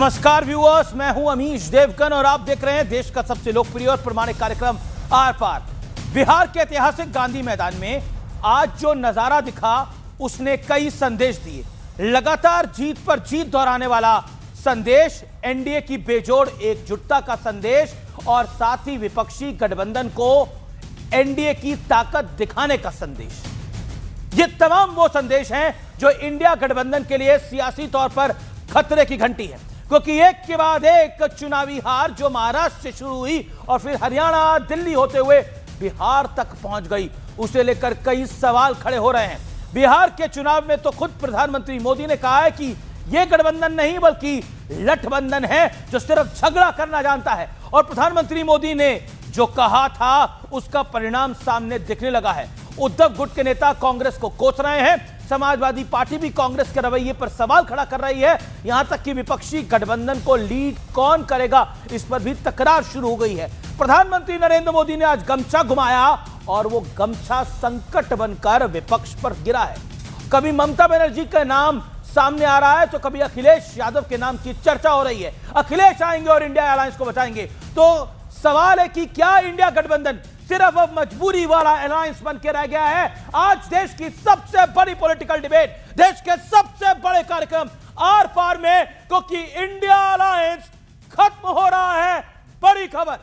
नमस्कार व्यूअर्स, मैं हूं अमीश देवगन और आप देख रहे हैं देश का सबसे लोकप्रिय और प्रामाणिक कार्यक्रम आर पार। बिहार के ऐतिहासिक गांधी मैदान में आज जो नजारा दिखा उसने कई संदेश दिए। लगातार जीत पर जीत दोहराने वाला संदेश, एनडीए की बेजोड़ एकजुटता का संदेश और साथ ही विपक्षी गठबंधन को एनडीए की ताकत दिखाने का संदेश। ये तमाम वो संदेश हैं जो इंडिया गठबंधन के लिए सियासी तौर पर खतरे की घंटी है, क्योंकि एक के बाद एक चुनावी हार जो महाराष्ट्र से शुरू हुई और फिर हरियाणा, दिल्ली होते हुए बिहार तक पहुंच गई, उसे लेकर कई सवाल खड़े हो रहे हैं। बिहार के चुनाव में तो खुद प्रधानमंत्री मोदी ने कहा है कि यह गठबंधन नहीं बल्कि लठबंधन है जो सिर्फ झगड़ा करना जानता है। और प्रधानमंत्री मोदी ने जो कहा था उसका परिणाम सामने दिखने लगा है। उद्धव गुट के नेता कांग्रेस को कोस रहे हैं, समाजवादी पार्टी भी कांग्रेस के रवैये पर सवाल खड़ा कर रही है, यहां तक कि विपक्षी गठबंधन को लीड कौन करेगा इस पर भी तकरार शुरू हो गई है। प्रधानमंत्री नरेंद्र मोदी ने आज गमछा घुमाया और वो गमछा संकट बनकर विपक्ष पर गिरा है। कभी ममता बनर्जी का नाम सामने आ रहा है तो कभी अखिलेश यादव के नाम की चर्चा हो रही है। अखिलेश आएंगे और इंडिया अलायंस को बचाएंगे। तो सवाल है कि क्या इंडिया गठबंधन सिर्फ अब मजबूरी वाला अलायंस बन के रह गया है? आज देश की सबसे बड़ी पॉलिटिकल डिबेट, देश के सबसे बड़े कार्यक्रम आर पार में, क्योंकि इंडिया अलायंस खत्म हो रहा है। बड़ी खबर।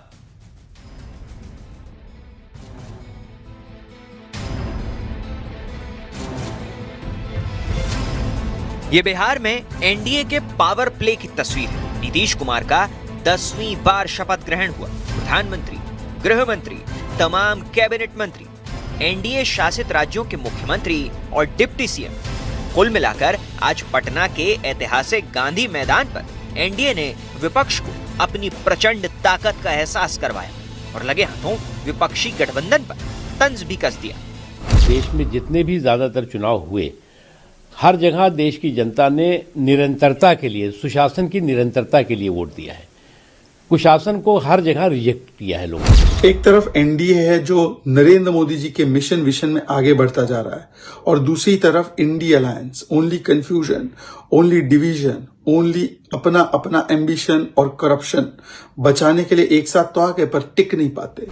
ये बिहार में एनडीए के पावर प्ले की तस्वीर है। नीतीश कुमार का 10वीं बार शपथ ग्रहण हुआ। प्रधानमंत्री, गृह मंत्री, तमाम कैबिनेट मंत्री, एनडीए शासित राज्यों के मुख्यमंत्री और डिप्टी सीएम, कुल मिलाकर आज पटना के ऐतिहासिक गांधी मैदान पर एनडीए ने विपक्ष को अपनी प्रचंड ताकत का एहसास करवाया और लगे हाथों विपक्षी गठबंधन पर तंज भी कस दिया। देश में जितने भी ज्यादातर चुनाव हुए, हर जगह देश की जनता ने निरंतरता के लिए, सुशासन की निरंतरता के लिए वोट दिया है। कुशासन को हर जगह रिजेक्ट किया है लोगों ने। एक तरफ एनडीए है जो नरेंद्र मोदी जी के मिशन विजन में आगे बढ़ता जा रहा है, और दूसरी तरफ India alliance, only confusion, only division, only अपना अपना एम्बिशन और करप्शन बचाने के लिए एक साथ तो आगे पर टिक नहीं पाते।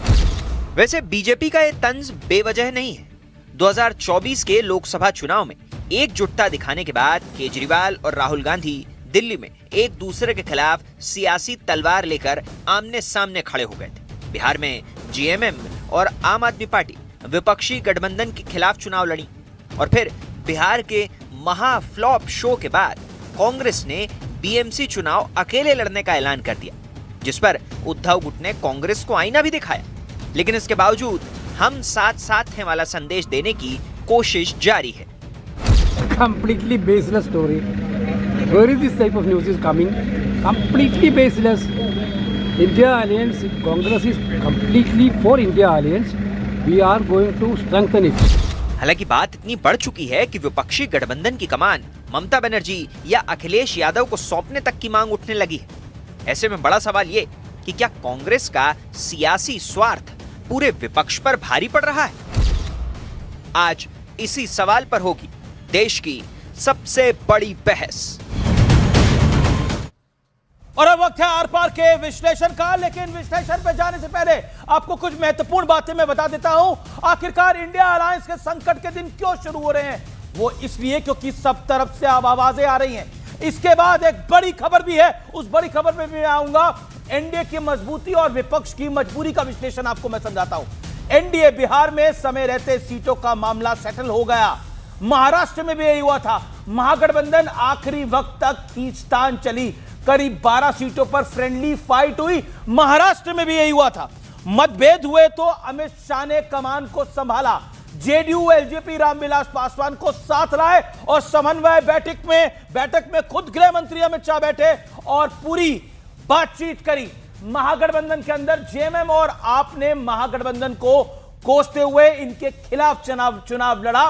वैसे बीजेपी का ये तंज बेवजह नहीं है। 2024 के लोकसभा चुनाव में एकजुटता दिखाने के बाद केजरीवाल और राहुल गांधी दिल्ली में एक दूसरे के खिलाफ सियासी तलवार लेकर आमने सामने खड़े हो गए थे। बिहार में जीएमएम और आम आदमी पार्टी विपक्षी गठबंधन के खिलाफ चुनाव लड़ी और फिर बिहार के महा फ्लॉप शो के बाद कांग्रेस ने बीएमसी चुनाव अकेले लड़ने का ऐलान कर दिया, जिस पर उद्धव गुट ने कांग्रेस को आईना भी दिखाया। लेकिन इसके बावजूद हम साथ साथ हैं वाला संदेश देने की कोशिश जारी है। Completely baseless story. Where is this type of news is coming? Completely baseless. India Alliance, Congress is completely for India Alliance. We are going to strengthen it. हालांकि बात इतनी बढ़ चुकी है कि विपक्षी गठबंधन की कमान ममता बनर्जी या अखिलेश यादव को सौंपने तक की मांग उठने लगी है। ऐसे में बड़ा सवाल ये कि क्या कांग्रेस का सियासी स्वार्थ पूरे विपक्ष पर भारी पड़ रहा है? आज इसी सवाल पर होगी देश की सबसे बड़ी बहस। और अब वक्त है आर पार के विश्लेषण का, लेकिन विश्लेषण पे जाने से पहले आपको कुछ महत्वपूर्ण बातें मैं बता देता हूं। आखिरकार इंडिया अलायंस के संकट के दिन क्यों शुरू हो रहे हैं? वो इसलिए क्योंकि सब तरफ से अब आवाजें आ रही हैं। इसके बाद एक बड़ी खबर भी है, उस बड़ी खबर में भी आऊंगा। एनडीए की मजबूती और विपक्ष की मजबूरी का विश्लेषण आपको मैं समझाता हूं। एनडीए बिहार में समय रहते सीटों का मामला सेटल हो गया। महाराष्ट्र में भी यही हुआ था। महागठबंधन आखिरी वक्त तक खींचतान चली, करीब 12 सीटों पर फ्रेंडली फाइट हुई। महाराष्ट्र में भी यही हुआ था। मतभेद हुए तो अमित शाह ने कमान को संभाला, जेडीयू एलजेपी रामविलास पासवान को साथ लाए और समन्वय बैठक में खुद गृह मंत्री अमित शाह बैठे और पूरी बातचीत करी। महागठबंधन के अंदर जेएमएम और आप ने महागठबंधन को कोसते हुए इनके खिलाफ चुनाव लड़ा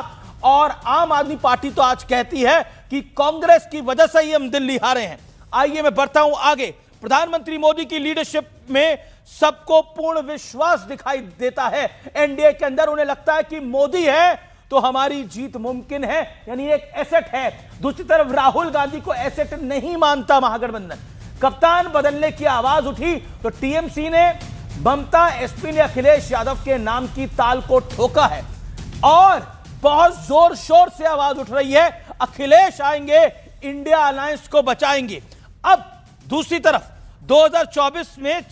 और आम आदमी पार्टी तो आज कहती है कि कांग्रेस की वजह से ही हम दिल्ली हारे हैं। आइए मैं बढ़ता हूं आगे। प्रधानमंत्री मोदी की लीडरशिप में सबको पूर्ण विश्वास दिखाई देता है। एनडीए के अंदर उन्हें लगता है कि मोदी है तो हमारी जीत मुमकिन है, यानी एक एसेट है। दूसरी तरफ राहुल गांधी को एसेट नहीं मानता महागठबंधन। कप्तान बदलने की आवाज उठी तो टीएमसी ने ममता, एसपी ने अखिलेश यादव के नाम की ताल को ठोका है और बहुत जोर शोर से आवाज उठ रही है, अखिलेश आएंगे, इंडिया अलायंस को बचाएंगे। अब दूसरी तरफ 2024 में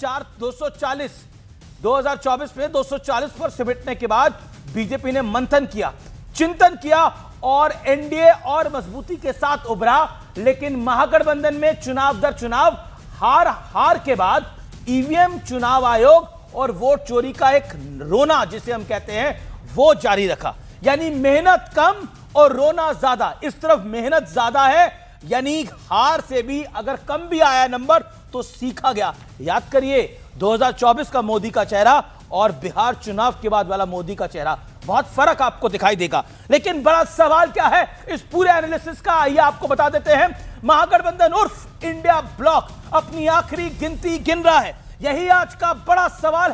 240 पर सिमटने के बाद बीजेपी ने मंथन किया, चिंतन किया और एनडीए और मजबूती के साथ उभरा। लेकिन महागठबंधन में चुनाव दर चुनाव हार के बाद ईवीएम, चुनाव आयोग और वोट चोरी का एक रोना जिसे हम कहते हैं वो जारी रखा। यानी मेहनत कम और रोना ज्यादा। इस तरफ मेहनत ज्यादा है, यानी हार से भी अगर कम भी आया नंबर तो सीखा गया। याद करिए 2024 का मोदी का चेहरा और बिहार चुनाव के बाद वाला मोदी का चेहरा, बहुत फर्क आपको दिखाई देगा। लेकिन बड़ा सवाल क्या है इस पूरे एनालिसिस का, आइए आपको बता देते हैं। महागठबंधन उर्फ इंडिया ब्लॉक अपनी आखिरी गिनती गिन रहा है, यही आज का बड़ा सवाल है।